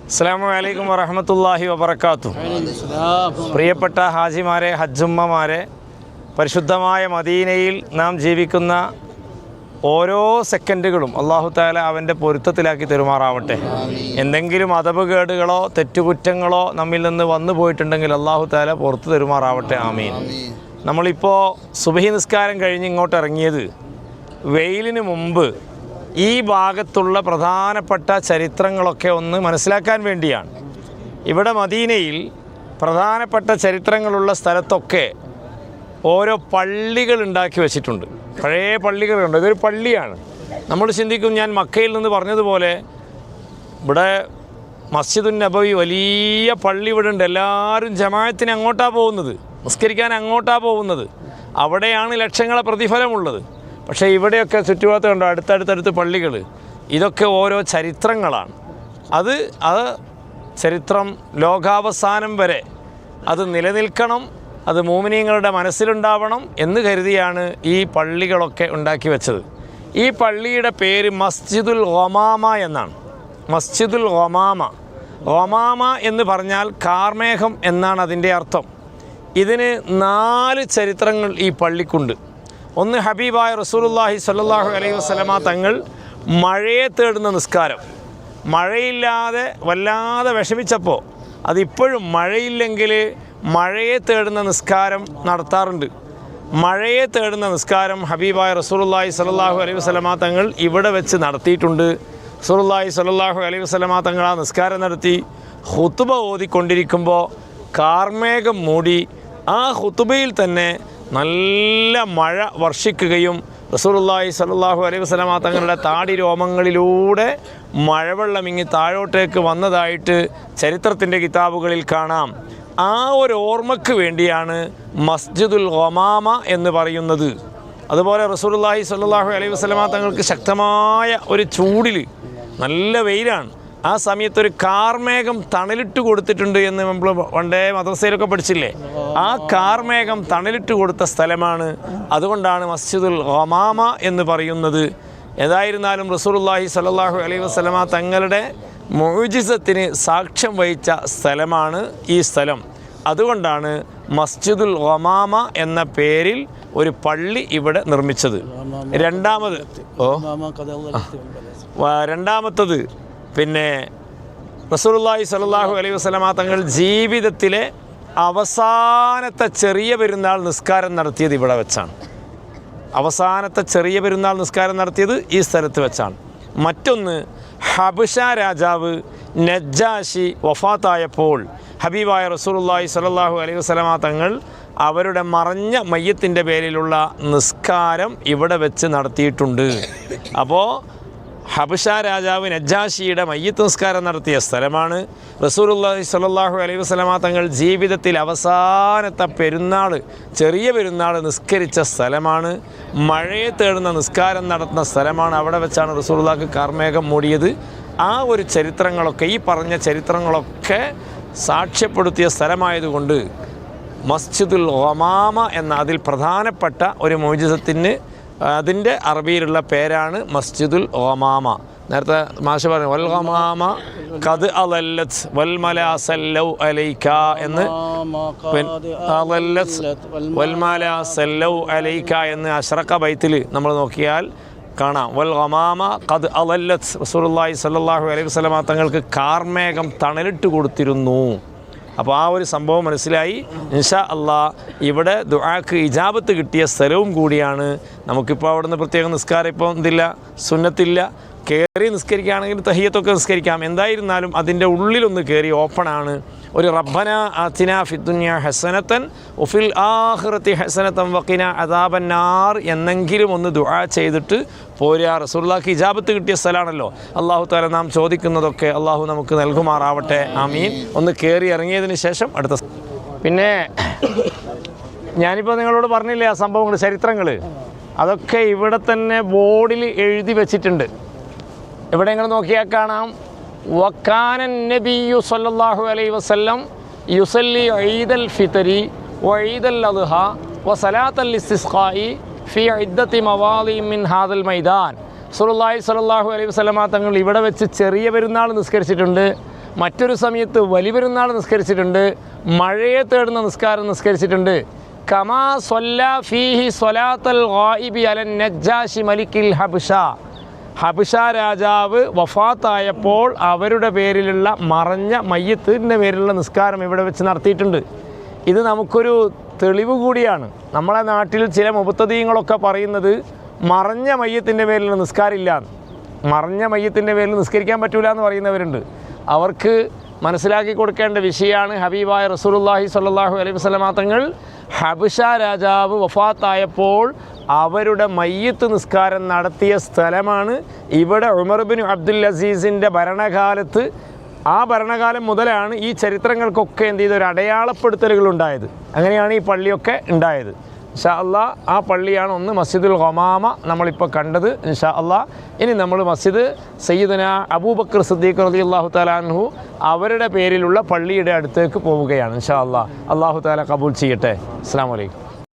അസ്സലാമു അലൈക്കും വറഹ്മത്തുള്ളാഹി വബറകാതുഹു. പ്രിയപ്പെട്ട ഹാജിമാരെ, ഹജ്ജുമ്മമാരെ, പരിശുദ്ധമായ മദീനയിൽ നാം ജീവിക്കുന്ന ഓരോ സെക്കൻഡുകളും അല്ലാഹു തആല അവൻ്റെ പൊരുത്തത്തിലാക്കി തരുമാറാവട്ടെ. എന്തെങ്കിലും അദബുകേടുകളോ തെറ്റുകുറ്റങ്ങളോ നമ്മിൽ നിന്ന് വന്നു പോയിട്ടുണ്ടെങ്കിൽ അല്ലാഹു തആല പുറത്തു തരുമാറാവട്ടെ. ആമീൻ. നമ്മളിപ്പോൾ സുബഹി നിസ്കാരം കഴിഞ്ഞ് ഇങ്ങോട്ട് ഇറങ്ങിയത് വെയിലിന് മുമ്പ് ഈ ഭാഗത്തുള്ള പ്രധാനപ്പെട്ട ചരിത്രങ്ങളൊക്കെ ഒന്ന് മനസ്സിലാക്കാൻ വേണ്ടിയാണ്. ഇവിടെ മദീനയിൽ പ്രധാനപ്പെട്ട ചരിത്രങ്ങളുള്ള സ്ഥലത്തൊക്കെ ഓരോ പള്ളികൾ ഉണ്ടാക്കി വെച്ചിട്ടുണ്ട്. പഴയ പള്ളികളുണ്ട്. ഇതൊരു പള്ളിയാണ്. നമ്മൾ ചിന്തിക്കും, ഞാൻ മക്കയിൽ നിന്ന് പറഞ്ഞതുപോലെ ഇവിടെ മസ്ജിദുൻ നബവി വലിയ പള്ളി ഇവിടെ ഉണ്ട്, എല്ലാവരും ജമാഅത്തിന് അങ്ങോട്ടാണ് പോകുന്നത്, നിസ്കരിക്കാൻ അങ്ങോട്ടാണ് പോകുന്നത്, അവിടെയാണ് ലക്ഷങ്ങളെ പ്രതിഫലമുള്ളത്. പക്ഷേ ഇവിടെയൊക്കെ ചുറ്റുഭാഗത്ത് കണ്ടോ അടുത്തടുത്തടുത്ത് പള്ളികൾ. ഇതൊക്കെ ഓരോ ചരിത്രങ്ങളാണ്. അത് ചരിത്രം ലോകാവസാനം വരെ അത് നിലനിൽക്കണം, അത് മുഅ്മിനീങ്ങളുടെ മനസ്സിലുണ്ടാവണം എന്ന് കരുതിയാണ് ഈ പള്ളികളൊക്കെ ഉണ്ടാക്കി വെച്ചത്. ഈ പള്ളിയുടെ പേര് മസ്ജിദുൽ ഗമാമ എന്നാണ്. മസ്ജിദുൽ ഗമാമ. ഗമാമ എന്ന് പറഞ്ഞാൽ കാർമേഘം എന്നാണ് അതിൻ്റെ അർത്ഥം. ഇതിന് 4 ചരിത്രങ്ങൾ ഈ പള്ളിക്കുണ്ട്. ഒന്ന്, ഹബീബായ റസൂലുള്ളാഹി സ്വല്ലല്ലാഹു അലൈഹി വസല്ലമ തങ്ങൾ മഴയെ തേടുന്ന നിസ്കാരം. മഴയില്ലാതെ വല്ലാതെ വിഷമിച്ചപ്പോൾ അതിപ്പോഴും മഴയില്ലെങ്കിൽ മഴയെ തേടുന്ന നിസ്കാരം നടത്താറുണ്ട്. മഴയെ തേടുന്ന നിസ്കാരം ഹബീബായ റസൂലുള്ളാഹി സ്വല്ലല്ലാഹു അലൈഹി വസല്ലമ തങ്ങൾ ഇവിടെ വെച്ച് നടത്തിയിട്ടുണ്ട്. റസൂലുള്ളാഹി സ്വല്ലല്ലാഹു അലൈഹി വസല്ലമ തങ്ങൾ ആ നിസ്കാരം നടത്തി ഖുതുബ ഓതിക്കൊണ്ടിരിക്കുമ്പോൾ കാർമേഘം മൂടി ആ ഖുതുബയിൽ തന്നെ നല്ല മഴ വർഷിക്കുകയും റസൂലുള്ളാഹി സ്വല്ലല്ലാഹു അലൈഹി വസല്ലമ തങ്ങളുടെ താടി രോമങ്ങളിലൂടെ മഴവെള്ളം ഇങ്ങി താഴോട്ടേക്ക് വന്നതായിട്ട് ചരിത്രത്തിൻ്റെ കിതാബുകളിൽ കാണാം. ആ ഒരു ഓർമ്മയ്ക്ക് വേണ്ടിയാണ് മസ്ജിദുൽ ഗമാമ എന്ന് പറയുന്നത്. അതുപോലെ റസൂലുള്ളാഹി സ്വല്ലല്ലാഹു അലൈഹി വസല്ലമ തങ്ങൾക്ക് ശക്തമായ ഒരു ചൂടിൽ നല്ല വെയിലാണ്. ആ സമയത്തൊരു കാർമേഘം തണലിട്ട് കൊടുത്തിട്ടുണ്ട് എന്ന് നമ്മൾ പണ്ടേ മദ്രസയിലൊക്കെ പഠിച്ചില്ലേ. ആ കാർമേഘം തണലിട്ട് കൊടുത്ത സ്ഥലമാണ്. അതുകൊണ്ടാണ് മസ്ജിദുൽ ഗമാമ എന്ന് പറയുന്നത്. ഏതായിരുന്നാലും റസൂലുള്ളാഹി സ്വല്ലല്ലാഹു അലൈഹി വസല്ലമ തങ്ങളുടെ മുഅ്ജിസത്തിന് സാക്ഷ്യം വഹിച്ച സ്ഥലമാണ് ഈ സ്ഥലം. അതുകൊണ്ടാണ് മസ്ജിദുൽ ഗമാമ എന്ന പേരിൽ ഒരു പള്ളി ഇവിടെ നിർമ്മിച്ചത്. രണ്ടാമത്തത് പിന്നെ റസൂലുള്ളാഹി സ്വല്ലല്ലാഹു അലൈഹി വസല്ലമ തങ്ങൾ ജീവിതത്തിലെ അവസാനത്തെ ചെറിയ പെരുന്നാൾ നിസ്കാരം നടത്തിയത് ഇവിടെ വെച്ചാണ്. അവസാനത്തെ ചെറിയ പെരുന്നാൾ നിസ്കാരം നടത്തിയത് ഈ സ്ഥലത്ത് വെച്ചാണ്. മറ്റൊന്ന്, ഹബശ രാജാവ് നജ്ജാശി വഫാത്തായപ്പോൾ ഹബീബായ റസൂലുള്ളാഹി സ്വല്ലല്ലാഹു അലൈഹി വസല്ലമ തങ്ങൾ അവരുടെ മറഞ്ഞ മയ്യത്തിൻ്റെ പേരിലുള്ള നിസ്കാരം ഇവിടെ വെച്ച് നടത്തിയിട്ടുണ്ട്. അപ്പോൾ ഹബശ രാജാവ് നജ്ജാശിയുടെ മയ്യത്ത് നിസ്കാരം നടത്തിയ സ്ഥലമാണ്. റസൂലുള്ളാഹി സ്വല്ലല്ലാഹു അലൈഹി വസല്ലമ തങ്ങൾ ജീവിതത്തിൽ അവസാനത്തെ പെരുന്നാൾ, ചെറിയ പെരുന്നാൾ നിസ്കരിച്ച സ്ഥലമാണ്. മഴയെ തേടുന്ന നിസ്കാരം നടത്തുന്ന സ്ഥലമാണ്. അവിടെ വെച്ചാണ് റസൂലുള്ളാഹിക്ക് കാർമേഘം മൂടിയത്. ആ ഒരു ചരിത്രങ്ങളൊക്കെ, ഈ പറഞ്ഞ ചരിത്രങ്ങളൊക്കെ സാക്ഷ്യപ്പെടുത്തിയ സ്ഥലമായതുകൊണ്ട് മസ്ജിദുൽ ഗമാമ എന്ന അതിൽ പ്രധാനപ്പെട്ട ഒരു മുഅ്ജിസത്തിന് അതിൻ്റെ അറബിയിലുള്ള പേരാണ് മസ്ജിദുൽ ഗമാമ. നേരത്തെ മാഷ് പറഞ്ഞു വൽ ഗമാമ ഖദ് അളല്ലത് വൽ മലാസല്ലൗ അലൈക എന്ന്, വൽ മലാസല്ലൗ അലൈക എന്ന് അശ്റഖ ബൈത്തിൽ നമ്മൾ നോക്കിയാൽ കാണാം. വൽ ഗമാമ ഖദ് അളല്ലത്. റസൂലുള്ളാഹി സ്വല്ലല്ലാഹു അലൈഹി വസല്ലമ തങ്ങൾക്ക് കാർമേഘം തണലിട്ട് കൊടുത്തിരുന്നു. അപ്പോൾ ആ ഒരു സംഭവം മനസ്സിലായി. ഇൻഷാ അല്ലാഹ് ഇവിടെ ദുആക്ക് ഇജാബത്ത് കിട്ടിയ സ്ഥലവും കൂടിയാണ്. നമുക്കിപ്പോൾ അവിടെ നിന്ന് പ്രത്യേകം നിസ്കാരം ഇപ്പോൾ എന്തില്ല, സുന്നത്തില്ല. കയറി നിസ്കരിക്കുകയാണെങ്കിൽ തഹിയ്യത്തൊക്കെ നിസ്കരിക്കാം. എന്തായിരുന്നാലും അതിൻ്റെ ഉള്ളിലൊന്ന് കയറി ഓപ്പണാണ്. ഒരു റബ്ബന ആതിനാ ഫിദ്ദുനിയ ഹസനത്തൻ വഫിൽ ആഖിറതി ഹസനത്തൻ വഖിനാ അദാബന്നാർ എന്നെങ്കിലും ഒന്ന് ദുആ ചെയ്തിട്ട് പോരാ. റസൂലുള്ളാഹിക്ക് ഇജാബത്ത് കിട്ടിയ സ്ഥലമാണല്ലോ. അല്ലാഹു തആല നാം ചോദിക്കുന്നതൊക്കെ അല്ലാഹു നമുക്ക് നൽകുമാറാവട്ടെ. ആമീൻ. ഒന്ന് കയറി ഇറങ്ങിയതിന് ശേഷം അടുത്ത. പിന്നെ ഞാനിപ്പോൾ നിങ്ങളോട് പറഞ്ഞില്ലേ ആ സംഭവങ്ങൾ, ചരിത്രങ്ങൾ, അതൊക്കെ ഇവിടെ തന്നെ ബോർഡിൽ എഴുതി വെച്ചിട്ടുണ്ട്. ഇവിടെ നിങ്ങൾ നോക്കിയാൽ കാണാം. വക്കാന നബിയ്യു സല്ലല്ലാഹു അലൈഹി വസല്ലം യുസല്ലി ഈദൽ ഫിത്രി വഈദൽ അദ്ഹ വസലാത്തൽ ഇസ്തിസ്ഖാഇ ഫി ഇദ്ദത്തി മവാളി മിൻ ഹാദൽ മൈദാൻ. റസൂലുള്ളാഹി സ്വല്ലല്ലാഹു അലൈഹി വസല്ലമ തങ്ങൾ ഇവിടെ വെച്ച് ചെറിയ പെരുന്നാൾ നിസ്കരിച്ചിട്ടുണ്ട്, മറ്റൊരു സമയത്ത് വലിപെരുന്നാൾ നിസ്കരിച്ചിട്ടുണ്ട്, മഴയെ തേടുന്ന നിസ്കാരം നിസ്കരിച്ചിട്ടുണ്ട്. കമാ സ്വല്ലാ ഫീഹി സ്വലാത്തൽ ഗായിബി അലൻ നജ്ജാശി മലിക്കിൽ ഹബ്ഷ. ഹബ്ഷ രാജാവ് വഫാത്തായപ്പോൾ അവരുടെ പേരിലുള്ള മറഞ്ഞ മയ്യത്തിൻ്റെ പേരിലുള്ള നിസ്കാരം ഇവിടെ വെച്ച് നടത്തിയിട്ടുണ്ട്. ഇത് നമുക്കൊരു തെളിവ് കൂടിയാണ്. നമ്മളെ നാട്ടിൽ ചില മുബത്തദീങ്ങളൊക്കെ പറയുന്നത് മറഞ്ഞ മയ്യത്തിൻ്റെ പേരിൽ നിസ്കാരമില്ല, മറഞ്ഞ മയ്യത്തിൻ്റെ പേരിൽ നിസ്കരിക്കാൻ പറ്റൂല എന്ന് പറയുന്നവരുണ്ട്. അവർക്ക് മനസ്സിലാക്കി കൊടുക്കേണ്ട വിഷയമാണ് ഹബീബായ റസൂലുള്ളാഹി സ്വല്ലല്ലാഹു അലൈഹി വസല്ലമ തങ്ങൾ ഹബ്ഷ രാജാവ് വഫാത്തായപ്പോൾ അവരുടെ മയ്യത്ത് നിസ്കാരം നടത്തിയ സ്ഥലമാണ്. ഇവിടെ ഉമർ ബിൻ അബ്ദുൽ അസീസിൻ്റെ ഭരണകാലത്ത്, ആ ഭരണകാലം മുതലാണ് ഈ ചരിത്രങ്ങൾക്കൊക്കെ എന്ത് ചെയ്ത ഒരു അടയാളപ്പെടുത്തലുകൾ ഉണ്ടായത്. അങ്ങനെയാണ് ഈ പള്ളിയൊക്കെ ഉണ്ടായത്. ഇൻഷാ അല്ലാഹ് ആ പള്ളിയാണ് ഒന്ന് മസ്ജിദുൽ ഗമാമ നമ്മളിപ്പോൾ കണ്ടത്. ഇൻഷാ അല്ലാഹ് ഇനി നമ്മൾ മസ്ജിദ് സയ്യിദുന അബൂബക്കർ സിദ്ദീഖ് റളിയല്ലാഹു തആല അൻഹു അവരുടെ പേരിലുള്ള പള്ളിയുടെ അടുത്തേക്ക് പോവുകയാണ്. ഇൻഷാ അല്ലാഹ്. അല്ലാഹു തആല കബൂൽ ചെയ്യട്ടെ. അസ്സലാമു അലൈക്കും.